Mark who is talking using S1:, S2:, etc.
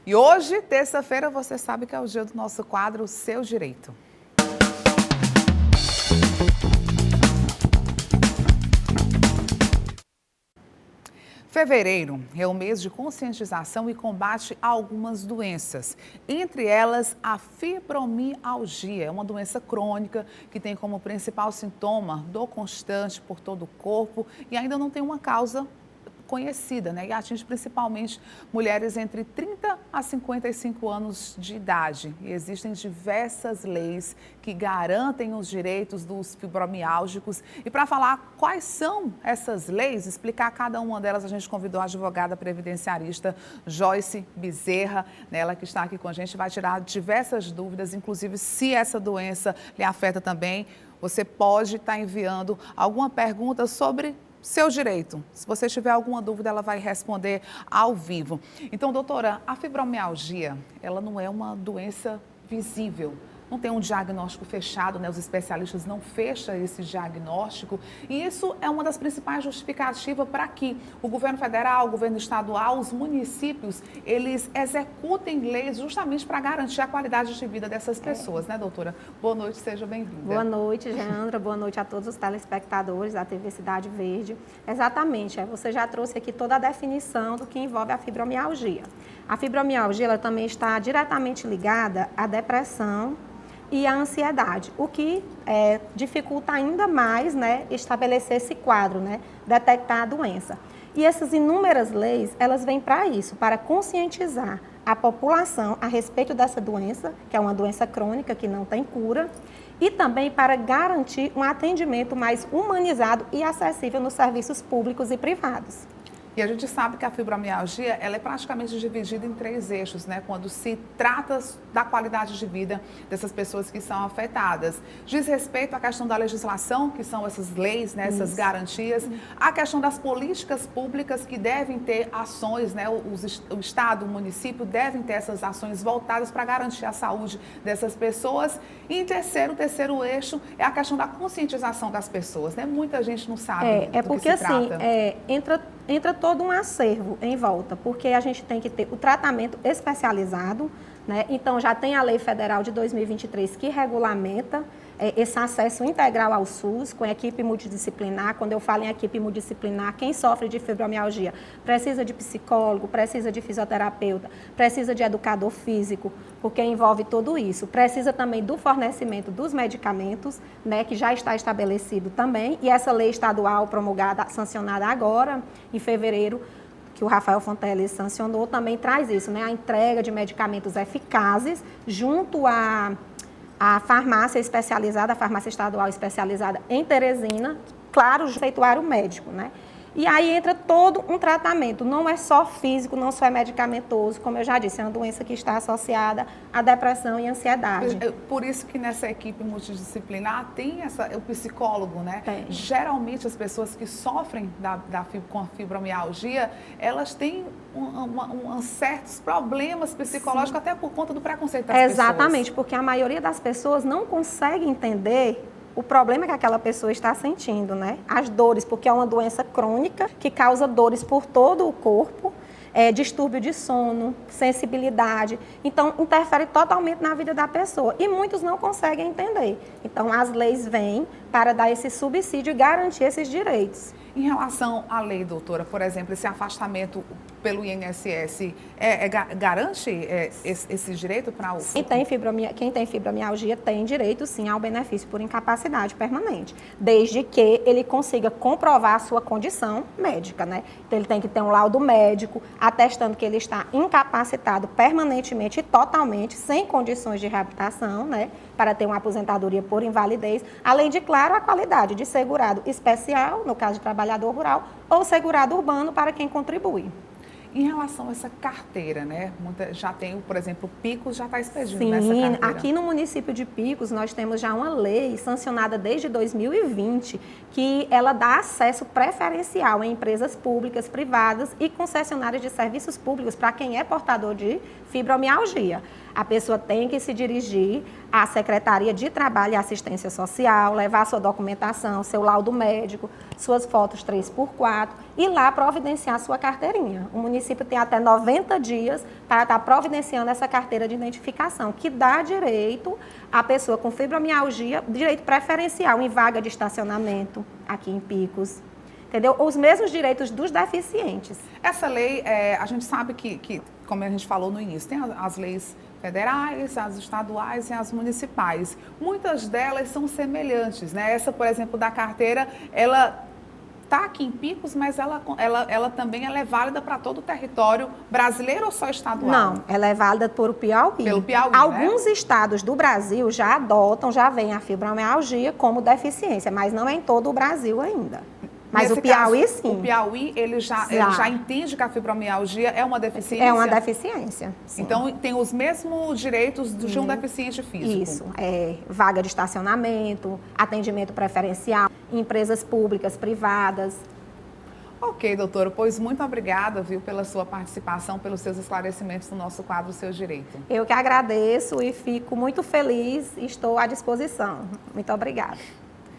S1: E hoje, terça-feira, você sabe que é o dia do nosso quadro Seu Direito. Fevereiro é o mês de conscientização e combate a algumas doenças, entre elas a fibromialgia. É uma doença crônica que tem como principal sintoma dor constante por todo o corpo e ainda não tem uma causa conhecida, né? E atinge principalmente mulheres entre 30 a 55 anos de idade. E existem diversas leis que garantem os direitos dos fibromiálgicos. E para falar quais são essas leis, explicar cada uma delas, a gente convidou a advogada previdenciarista Joyce Bezerra, ela que está aqui com a gente, vai tirar diversas dúvidas, inclusive se essa doença lhe afeta também. Você pode estar enviando alguma pergunta sobre seu direito. Se você tiver alguma dúvida, ela vai responder ao vivo. Então, doutora, a fibromialgia, ela não é uma doença visível. Não tem um diagnóstico fechado, né? Os especialistas não fecham esse diagnóstico. E isso é uma das principais justificativas para que o governo federal, o governo estadual, os municípios, eles executem leis justamente para garantir a qualidade de vida dessas pessoas, né, doutora? Boa noite, seja bem-vinda.
S2: Boa noite, Geandra. Boa noite a todos os telespectadores da TV Cidade Verde. Exatamente, você já trouxe aqui toda a definição do que envolve a fibromialgia. A fibromialgia, ela também está diretamente ligada à depressão e a ansiedade, o que dificulta ainda mais, né, estabelecer esse quadro, né, detectar a doença. E essas inúmeras leis, elas vêm para isso, para conscientizar a população a respeito dessa doença, que é uma doença crônica que não tem cura, e também para garantir um atendimento mais humanizado e acessível nos serviços públicos e privados.
S1: E a gente sabe que a fibromialgia, ela é praticamente dividida em 3 eixos, né? Quando se trata da qualidade de vida dessas pessoas que são afetadas. Diz respeito à questão da legislação, que são essas leis, né? Essas garantias. A questão das políticas públicas que devem ter ações, né? O Estado, o município devem ter essas ações voltadas para garantir a saúde dessas pessoas. E em o terceiro eixo é a questão da conscientização das pessoas, né? Muita gente não sabe do
S2: porque
S1: que se trata.
S2: Entra todo um acervo em volta, porque a gente tem que ter o tratamento especializado, né? Então já tem a Lei Federal de 2023 que regulamenta esse acesso integral ao SUS, com equipe multidisciplinar. Quando eu falo em equipe multidisciplinar, quem sofre de fibromialgia precisa de psicólogo, precisa de fisioterapeuta, precisa de educador físico, porque envolve tudo isso. Precisa também do fornecimento dos medicamentos, né, que já está estabelecido também, e essa lei estadual promulgada, sancionada agora, em fevereiro, que o Rafael Fonteles sancionou, também traz isso, né, a entrega de medicamentos eficazes junto à farmácia especializada, a farmácia estadual especializada em Teresina, claro, receituário médico, né? E aí entra todo um tratamento, não é só físico, não só é medicamentoso, como eu já disse, é uma doença que está associada à depressão e ansiedade.
S1: Por isso que nessa equipe multidisciplinar tem o psicólogo, né?
S2: Tem.
S1: Geralmente as pessoas que sofrem com a fibromialgia, elas têm certos problemas psicológicos, sim, até por conta do preconceito das pessoas.
S2: Exatamente, porque a maioria das pessoas não consegue entender o problema que aquela pessoa está sentindo, né? As dores, porque é uma doença crônica que causa dores por todo o corpo, distúrbio de sono, sensibilidade. Então, interfere totalmente na vida da pessoa. E muitos não conseguem entender. Então, as leis vêm para dar esse subsídio e garantir esses direitos.
S1: Em relação à lei, doutora, por exemplo, esse afastamento pelo INSS, garante esse direito para o...
S2: Quem tem fibromialgia tem direito, sim, ao benefício por incapacidade permanente, desde que ele consiga comprovar a sua condição médica, né? Então, ele tem que ter um laudo médico atestando que ele está incapacitado permanentemente e totalmente, sem condições de reabilitação, né? Para ter uma aposentadoria por invalidez, além de, claro, a qualidade de segurado especial, no caso de trabalhador rural, ou segurado urbano para quem contribui.
S1: Em relação a essa carteira, né? Já tem, por exemplo, Picos já está expedindo
S2: Sim,
S1: nessa carteira.
S2: Aqui no município de Picos nós temos já uma lei sancionada desde 2020 que ela dá acesso preferencial em empresas públicas, privadas e concessionárias de serviços públicos para quem é portador de fibromialgia. a pessoa tem que se dirigir à Secretaria de Trabalho e Assistência Social, levar sua documentação, seu laudo médico, suas fotos 3x4 e lá providenciar sua carteirinha. O município tem até 90 dias para estar providenciando essa carteira de identificação, que dá direito à pessoa com fibromialgia, direito preferencial em vaga de estacionamento aqui em Picos. Entendeu? Os mesmos direitos dos deficientes.
S1: Essa lei, a gente sabe que, como a gente falou no início, tem as leis federais, as estaduais e as municipais. Muitas delas são semelhantes, né? Essa, por exemplo, da carteira, ela está aqui em Picos, mas ela também é válida para todo o território brasileiro ou só estadual?
S2: Não, ela é válida por o Piauí.
S1: Pelo Piauí,
S2: Alguns
S1: né?
S2: estados do Brasil já adotam, já veem a fibromialgia como deficiência, mas não é em todo o Brasil ainda. Mas
S1: Nesse
S2: o Piauí,
S1: caso,
S2: sim.
S1: O Piauí, ele já entende que a fibromialgia é uma deficiência?
S2: É uma deficiência, sim.
S1: Então, tem os mesmos direitos de um deficiente físico?
S2: Isso, vaga de estacionamento, atendimento preferencial, empresas públicas, privadas.
S1: Ok, doutora, pois muito obrigada, viu, pela sua participação, pelos seus esclarecimentos no nosso quadro Seu Direito.
S2: Eu que agradeço e fico muito feliz e estou à disposição. Muito obrigada.